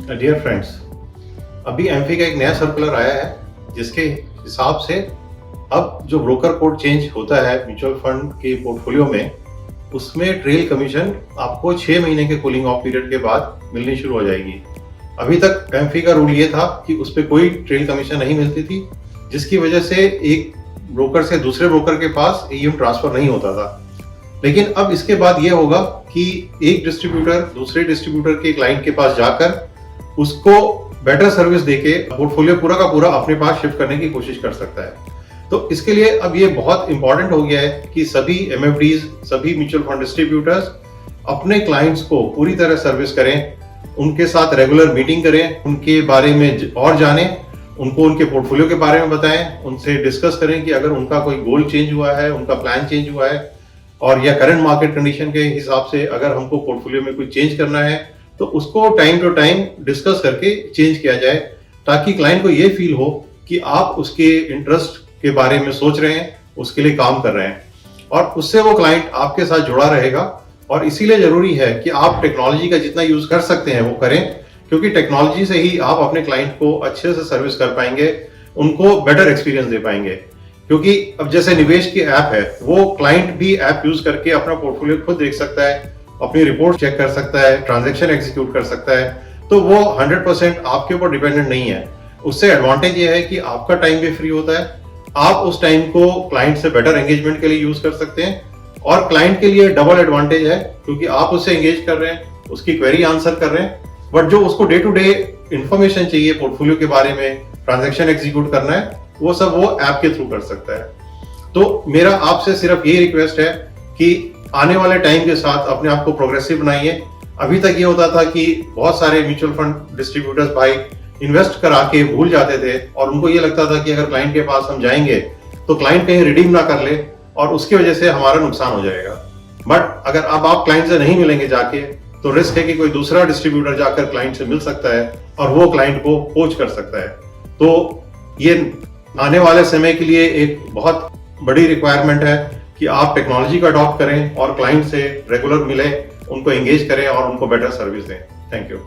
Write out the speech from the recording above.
Dear friends, अभी AMFI का एक नया सर्कुलर आया है जिसके हिसाब से अब जो ब्रोकर कोड चेंज होता है म्यूचुअल फंड के पोर्टफोलियो में, उसमें ट्रेल कमीशन आपको 6 महीने के कूलिंग ऑफ पीरियड के बाद मिलनी शुरू हो जाएगी। अभी तक एमफी का रूल ये था कि उस पर कोई ट्रेल कमीशन नहीं मिलती थी, जिसकी वजह से एक ब्रोकर से दूसरे ब्रोकर के पास एयूएम ट्रांसफर नहीं होता था। लेकिन अब इसके बाद ये होगा कि एक डिस्ट्रीब्यूटर दूसरे डिस्ट्रीब्यूटर के क्लाइंट के पास जाकर उसको बेटर सर्विस देके पोर्टफोलियो पूरा का पूरा अपने पास शिफ्ट करने की कोशिश कर सकता है। तो इसके लिए अब ये बहुत इंपॉर्टेंट हो गया है कि सभी एमएफडीज, सभी म्यूचुअल फंड डिस्ट्रीब्यूटर्स अपने क्लाइंट्स को पूरी तरह सर्विस करें, उनके साथ रेगुलर मीटिंग करें, उनके बारे में और जानें, उनको उनके पोर्टफोलियो के बारे में बताएं, उनसे डिस्कस करें कि अगर उनका कोई गोल चेंज हुआ है, उनका प्लान चेंज हुआ है और या करंट मार्केट कंडीशन के हिसाब से अगर हमको पोर्टफोलियो में कोई चेंज करना है तो उसको टाइम टू टाइम डिस्कस करके चेंज किया जाए, ताकि क्लाइंट को ये फील हो कि आप उसके इंटरेस्ट के बारे में सोच रहे हैं, उसके लिए काम कर रहे हैं, और उससे वो क्लाइंट आपके साथ जुड़ा रहेगा। और इसीलिए जरूरी है कि आप टेक्नोलॉजी का जितना यूज कर सकते हैं वो करें, क्योंकि टेक्नोलॉजी से ही आप अपने क्लाइंट को अच्छे से सर्विस कर पाएंगे, उनको बेटर एक्सपीरियंस दे पाएंगे। क्योंकि अब जैसे निवेश की ऐप है, वो क्लाइंट भी ऐप यूज करके अपना पोर्टफोलियो खुद देख सकता है, अपनी रिपोर्ट चेक कर सकता है, ट्रांजैक्शन एग्जीक्यूट कर सकता है। तो वो 100% आपके ऊपर डिपेंडेंट नहीं है। उससे एडवांटेज ये है कि आपका टाइम भी फ्री होता है, आप उस टाइम को क्लाइंट से बेटर एंगेजमेंट के लिए यूज कर सकते हैं, और क्लाइंट के लिए डबल एडवांटेज है क्योंकि आप उससे एंगेज कर रहे हैं, उसकी क्वेरी आंसर कर रहे हैं, बट जो उसको डे टू डे इंफॉर्मेशन चाहिए पोर्टफोलियो के बारे में, ट्रांजैक्शन एग्जीक्यूट करना है, वो सब वो ऐप के थ्रू कर सकता है। तो मेरा आपसे सिर्फ ये रिक्वेस्ट है कि आने वाले टाइम के साथ अपने आप को प्रोग्रेसिव बनाइए। अभी तक ये होता था कि बहुत सारे म्यूचुअल फंड डिस्ट्रीब्यूटर्स भाई इन्वेस्ट करा के भूल जाते थे और उनको ये लगता था कि अगर क्लाइंट के पास हम जाएंगे तो क्लाइंट कहीं रिडीम ना कर ले और उसकी वजह से हमारा नुकसान हो जाएगा। बट अगर अब आप क्लाइंट से नहीं मिलेंगे जाके, तो रिस्क है कि कोई दूसरा डिस्ट्रीब्यूटर जाकर क्लाइंट से मिल सकता है और वो क्लाइंट को पोच कर सकता है। तो ये आने वाले समय के लिए एक बहुत बड़ी रिक्वायरमेंट है कि आप टेक्नोलॉजी का अडॉप्ट करें और क्लाइंट से रेगुलर मिलें, उनको एंगेज करें और उनको बेटर सर्विस दें। Thank you.